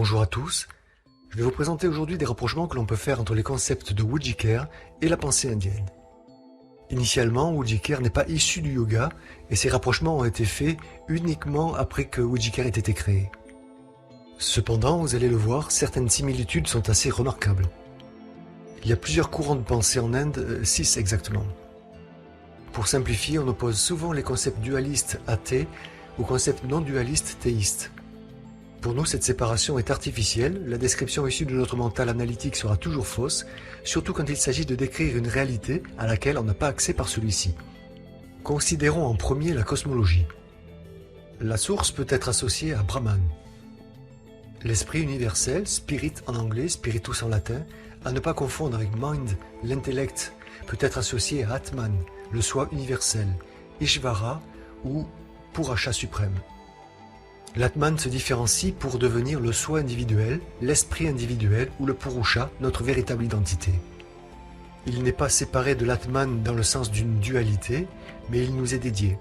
Bonjour à tous, je vais vous présenter aujourd'hui des rapprochements que l'on peut faire entre les concepts de Wujicare et la pensée indienne. Initialement, Wujicare n'est pas issu du yoga et ces rapprochements ont été faits uniquement après que Wujicare ait été créé. Cependant, vous allez le voir, certaines similitudes sont assez remarquables. Il y a plusieurs courants de pensée en Inde, 6 exactement. Pour simplifier, on oppose souvent les concepts dualistes athées aux concepts non dualistes théistes. Pour nous, cette séparation est artificielle, la description issue de notre mental analytique sera toujours fausse, surtout quand il s'agit de décrire une réalité à laquelle on n'a pas accès par celui-ci. Considérons en premier la cosmologie. La source peut être associée à Brahman. L'esprit universel, spirit en anglais, spiritus en latin, à ne pas confondre avec mind, l'intellect, peut être associé à Atman, le soi universel, Ishvara ou Purusha suprême. L'Atman se différencie pour devenir le soi individuel, l'esprit individuel ou le Purusha, notre véritable identité. Il n'est pas séparé de l'Atman dans le sens d'une dualité, mais il nous est dédié.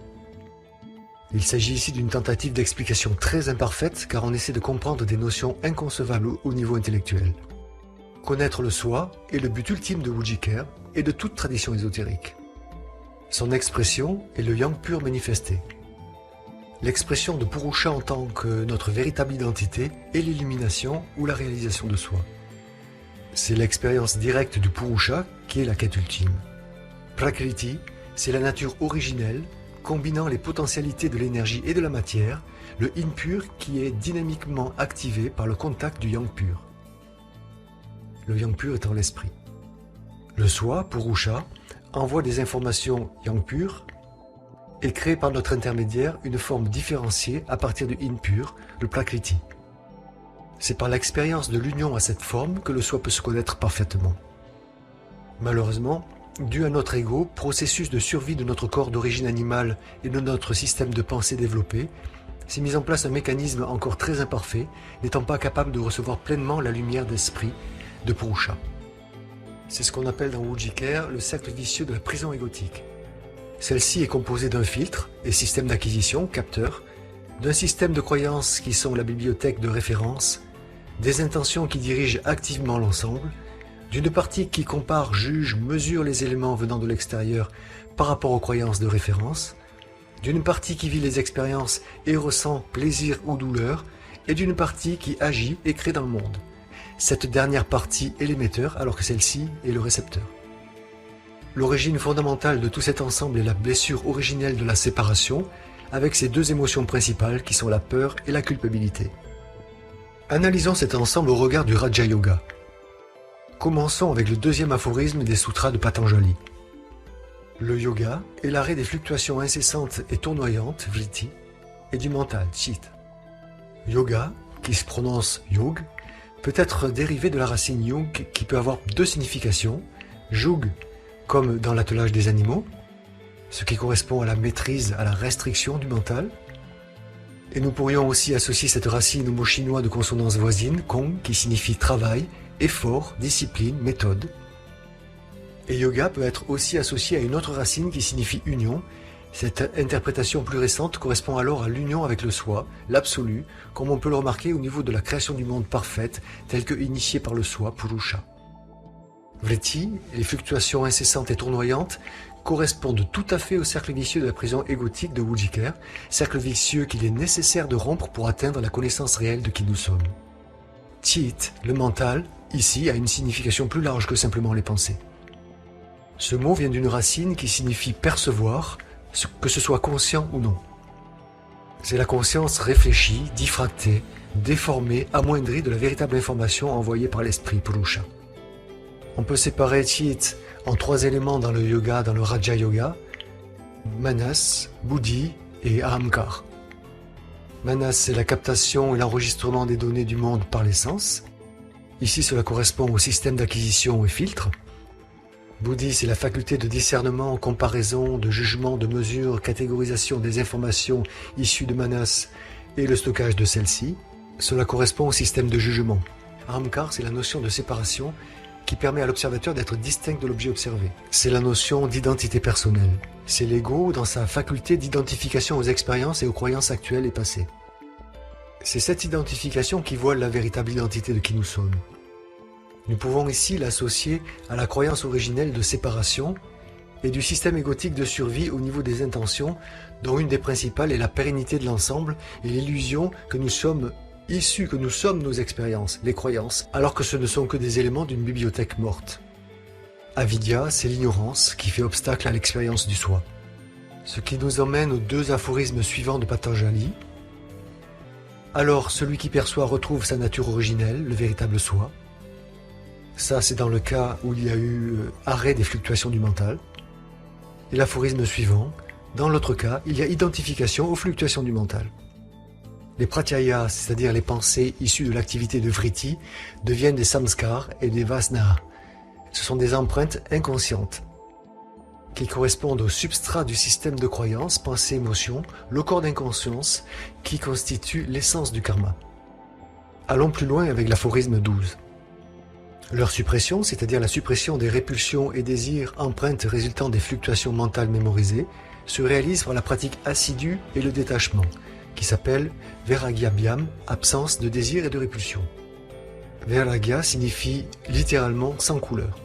Il s'agit ici d'une tentative d'explication très imparfaite car on essaie de comprendre des notions inconcevables au niveau intellectuel. Connaître le soi est le but ultime de Wujicare et de toute tradition ésotérique. Son expression est le yang pur manifesté. L'expression de Purusha en tant que notre véritable identité est l'illumination ou la réalisation de soi. C'est l'expérience directe du Purusha qui est la quête ultime. Prakriti, c'est la nature originelle, combinant les potentialités de l'énergie et de la matière, le yin pur qui est dynamiquement activé par le contact du yang pur. Le yang pur étant l'esprit. Le soi, Purusha, envoie des informations yang pur et crée par notre intermédiaire une forme différenciée à partir du yin pur, le prakriti. C'est par l'expérience de l'union à cette forme que le soi peut se connaître parfaitement. Malheureusement, dû à notre ego, processus de survie de notre corps d'origine animale et de notre système de pensée développé, s'est mis en place un mécanisme encore très imparfait, n'étant pas capable de recevoir pleinement la lumière d'esprit de Purusha. C'est ce qu'on appelle dans Wujicare le cercle vicieux de la prison égotique. Celle-ci est composée d'un filtre et système d'acquisition, capteur, d'un système de croyances qui sont la bibliothèque de référence, des intentions qui dirigent activement l'ensemble, d'une partie qui compare, juge, mesure les éléments venant de l'extérieur par rapport aux croyances de référence, d'une partie qui vit les expériences et ressent plaisir ou douleur, et d'une partie qui agit et crée dans le monde. Cette dernière partie est l'émetteur alors que celle-ci est le récepteur. L'origine fondamentale de tout cet ensemble est la blessure originelle de la séparation, avec ses deux émotions principales qui sont la peur et la culpabilité. Analysons cet ensemble au regard du Raja Yoga. Commençons avec le deuxième aphorisme des sutras de Patanjali. Le yoga est l'arrêt des fluctuations incessantes et tournoyantes, vritti, et du mental, chitta. Yoga, qui se prononce yog, peut être dérivé de la racine yug qui peut avoir deux significations, jug, comme dans l'attelage des animaux, ce qui correspond à la maîtrise, à la restriction du mental. Et nous pourrions aussi associer cette racine au mot chinois de consonance voisine, kong, qui signifie travail, effort, discipline, méthode. Et yoga peut être aussi associé à une autre racine qui signifie union. Cette interprétation plus récente correspond alors à l'union avec le soi, l'absolu, comme on peut le remarquer au niveau de la création du monde parfaite, telle que initiée par le soi, Purusha. Vritti, les fluctuations incessantes et tournoyantes, correspondent tout à fait au cercle vicieux de la prison égotique de Wujicare, cercle vicieux qu'il est nécessaire de rompre pour atteindre la connaissance réelle de qui nous sommes. Chit, le mental, ici a une signification plus large que simplement les pensées. Ce mot vient d'une racine qui signifie percevoir, que ce soit conscient ou non. C'est la conscience réfléchie, diffractée, déformée, amoindrie de la véritable information envoyée par l'esprit Purusha. On peut séparer Chit en 3 éléments dans le yoga, dans le Raja Yoga, Manas, Buddhi et Ahamkar. Manas, c'est la captation et l'enregistrement des données du monde par les sens. Ici, cela correspond au système d'acquisition et filtre. Buddhi, c'est la faculté de discernement, comparaison, de jugement, de mesure, catégorisation des informations issues de Manas et le stockage de celles-ci. Cela correspond au système de jugement. Ahamkar, c'est la notion de séparation qui permet à l'observateur d'être distinct de l'objet observé. C'est la notion d'identité personnelle. C'est l'ego dans sa faculté d'identification aux expériences et aux croyances actuelles et passées. C'est cette identification qui voile la véritable identité de qui nous sommes. Nous pouvons ici l'associer à la croyance originelle de séparation et du système égotique de survie au niveau des intentions, dont une des principales est la pérennité de l'ensemble et l'illusion que nous sommes issus, que nous sommes nos expériences, les croyances, alors que ce ne sont que des éléments d'une bibliothèque morte. Avidya, c'est l'ignorance qui fait obstacle à l'expérience du soi. Ce qui nous emmène aux deux aphorismes suivants de Patanjali. Alors, celui qui perçoit retrouve sa nature originelle, le véritable soi. Ça, c'est dans le cas où il y a eu arrêt des fluctuations du mental. Et l'aphorisme suivant, dans l'autre cas, il y a identification aux fluctuations du mental. Les pratyayas, c'est-à-dire les pensées issues de l'activité de vritti, deviennent des samskars et des vasanas. Ce sont des empreintes inconscientes qui correspondent au substrat du système de croyance, pensée, émotion, le corps d'inconscience qui constitue l'essence du karma. Allons plus loin avec l'aphorisme 12. Leur suppression, c'est-à-dire la suppression des répulsions et désirs empreintes résultant des fluctuations mentales mémorisées, se réalise par la pratique assidue et le détachement, qui s'appelle Vairagyabhyam, absence de désir et de répulsion. Vairagya signifie littéralement sans couleur.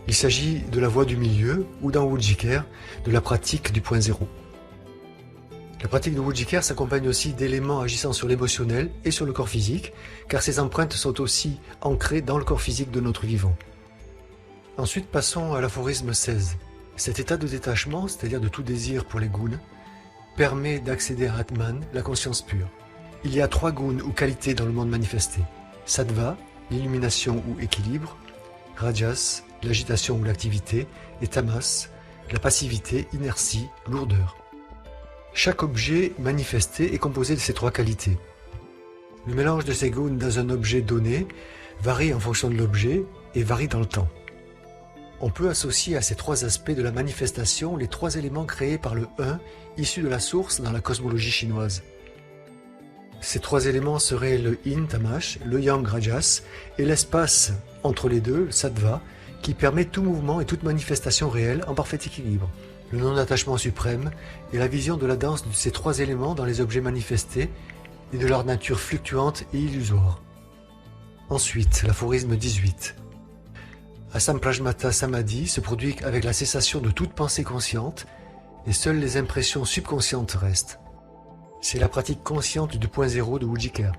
Il s'agit de la voie du milieu ou dans Wujjikar, de la pratique du point zéro. La pratique de Wujjikar s'accompagne aussi d'éléments agissant sur l'émotionnel et sur le corps physique, car ces empreintes sont aussi ancrées dans le corps physique de notre vivant. Ensuite, passons à l'aphorisme 16. Cet état de détachement, c'est-à-dire de tout désir pour les gunas, permet d'accéder à Atman, la conscience pure. Il y a 3 gunas ou qualités dans le monde manifesté. Sattva, l'illumination ou équilibre, Rajas, l'agitation ou l'activité, et Tamas, la passivité, inertie, lourdeur. Chaque objet manifesté est composé de ces 3 qualités. Le mélange de ces gunas dans un objet donné varie en fonction de l'objet et varie dans le temps. On peut associer à ces 3 aspects de la manifestation les 3 éléments créés par le 1 issu de la source dans la cosmologie chinoise. Ces 3 éléments seraient le yin tamash, le yang rajas et l'espace entre les deux, le sattva, qui permet tout mouvement et toute manifestation réelle en parfait équilibre. Le non-attachement suprême est la vision de la danse de ces 3 éléments dans les objets manifestés et de leur nature fluctuante et illusoire. Ensuite, l'aphorisme 18. Asamprajmata Samadhi se produit avec la cessation de toute pensée consciente et seules les impressions subconscientes restent. C'est la pratique consciente du point zéro de Wujjikar.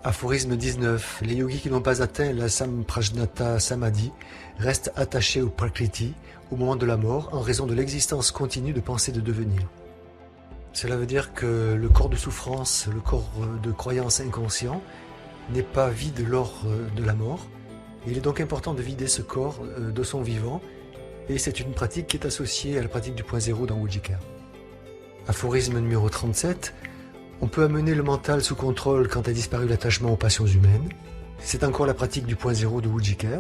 Aphorisme 19. Les yogis qui n'ont pas atteint la Samprajnata Samadhi restent attachés au Prakriti au moment de la mort en raison de l'existence continue de pensée de devenir. Cela veut dire que le corps de souffrance, le corps de croyance inconscient n'est pas vide lors de la mort. Il est donc important de vider ce corps de son vivant et c'est une pratique qui est associée à la pratique du point zéro dans Wujjikar. Aphorisme numéro 37. On peut amener le mental sous contrôle quand a disparu l'attachement aux passions humaines. C'est encore la pratique du point zéro de Wujjikar.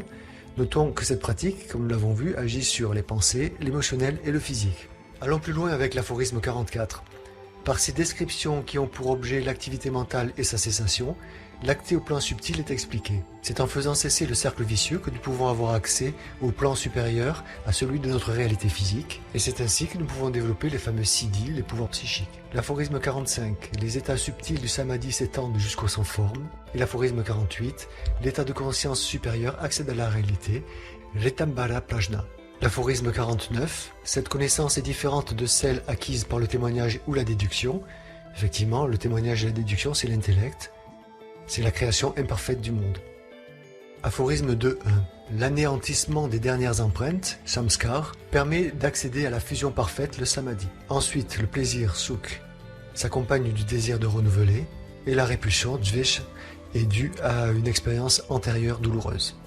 Notons que cette pratique, comme nous l'avons vu, agit sur les pensées, l'émotionnel et le physique. Allons plus loin avec l'aphorisme 44. Par ces descriptions qui ont pour objet l'activité mentale et sa cessation, l'acté au plan subtil est expliqué. C'est en faisant cesser le cercle vicieux que nous pouvons avoir accès au plan supérieur, à celui de notre réalité physique, et c'est ainsi que nous pouvons développer les fameux siddhis, les pouvoirs psychiques. L'aphorisme 45, les états subtils du samadhi s'étendent jusqu'au sans forme, et l'aphorisme 48, l'état de conscience supérieur accède à la réalité, Retambara Prajna. L'aphorisme 49, cette connaissance est différente de celle acquise par le témoignage ou la déduction. Effectivement, le témoignage et la déduction, c'est l'intellect. C'est la création imparfaite du monde. Aphorisme 2.1. L'anéantissement des dernières empreintes, samskar, permet d'accéder à la fusion parfaite, le samadhi. Ensuite, le plaisir, sukh, s'accompagne du désir de renouveler, et la répulsion, dvesh, est due à une expérience antérieure douloureuse.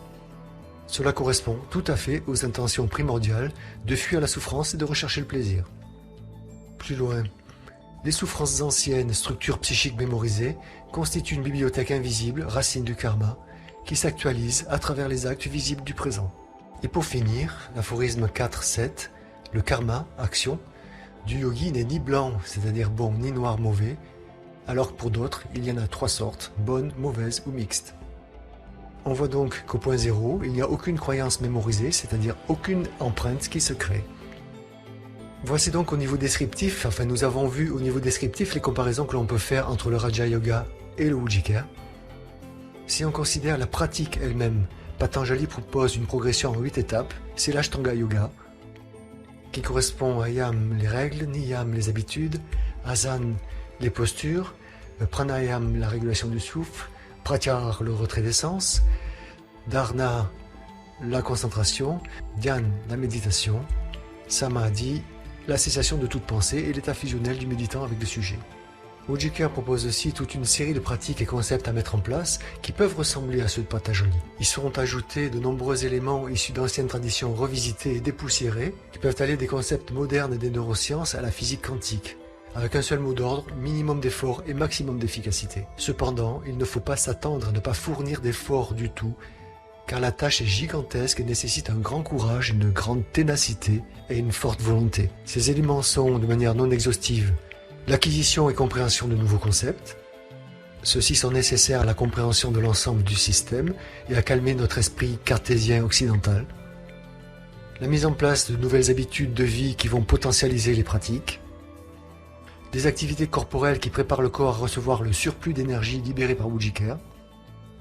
Cela correspond tout à fait aux intentions primordiales de fuir la souffrance et de rechercher le plaisir. Plus loin. Les souffrances anciennes, structures psychiques mémorisées, constituent une bibliothèque invisible, racine du karma, qui s'actualise à travers les actes visibles du présent. Et pour finir, l'aphorisme 4.7, le karma, action, du yogi n'est ni blanc, c'est-à-dire bon, ni noir, mauvais, alors que pour d'autres, il y en a 3 sortes, bonnes, mauvaises ou mixtes. On voit donc qu'au point zéro, il n'y a aucune croyance mémorisée, c'est-à-dire aucune empreinte qui se crée. Voici donc au niveau descriptif, enfin nous avons vu au niveau descriptif les comparaisons que l'on peut faire entre le Raja Yoga et le Ujjikar. Si on considère la pratique elle-même, Patanjali propose une progression en 8 étapes, c'est l'Ashtanga Yoga, qui correspond à Yam les règles, Niyam les habitudes, Asana les postures, Pranayam la régulation du souffle, Pratyahara le retrait des sens, Dharana la concentration, Dhyan la méditation, Samadhi la cessation de toute pensée et l'état fusionnel du méditant avec le sujet. Ujjikar propose aussi toute une série de pratiques et concepts à mettre en place qui peuvent ressembler à ceux de Patanjali. Ils seront ajoutés de nombreux éléments issus d'anciennes traditions revisitées et dépoussiérées qui peuvent aller des concepts modernes et des neurosciences à la physique quantique, avec un seul mot d'ordre, minimum d'effort et maximum d'efficacité. Cependant, il ne faut pas s'attendre à ne pas fournir d'efforts du tout, car la tâche est gigantesque et nécessite un grand courage, une grande ténacité et une forte volonté. Ces éléments sont, de manière non exhaustive, l'acquisition et compréhension de nouveaux concepts. Ceux-ci sont nécessaires à la compréhension de l'ensemble du système et à calmer notre esprit cartésien occidental. La mise en place de nouvelles habitudes de vie qui vont potentialiser les pratiques. Des activités corporelles qui préparent le corps à recevoir le surplus d'énergie libéré par Ujjikar.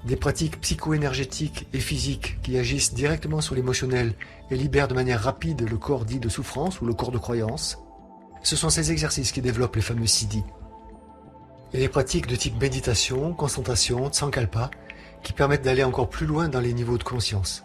Des pratiques psycho-énergétiques et physiques qui agissent directement sur l'émotionnel et libèrent de manière rapide le corps dit de souffrance ou le corps de croyance. Ce sont ces exercices qui développent les fameux siddhis. Et les pratiques de type méditation, concentration, sankalpa, qui permettent d'aller encore plus loin dans les niveaux de conscience.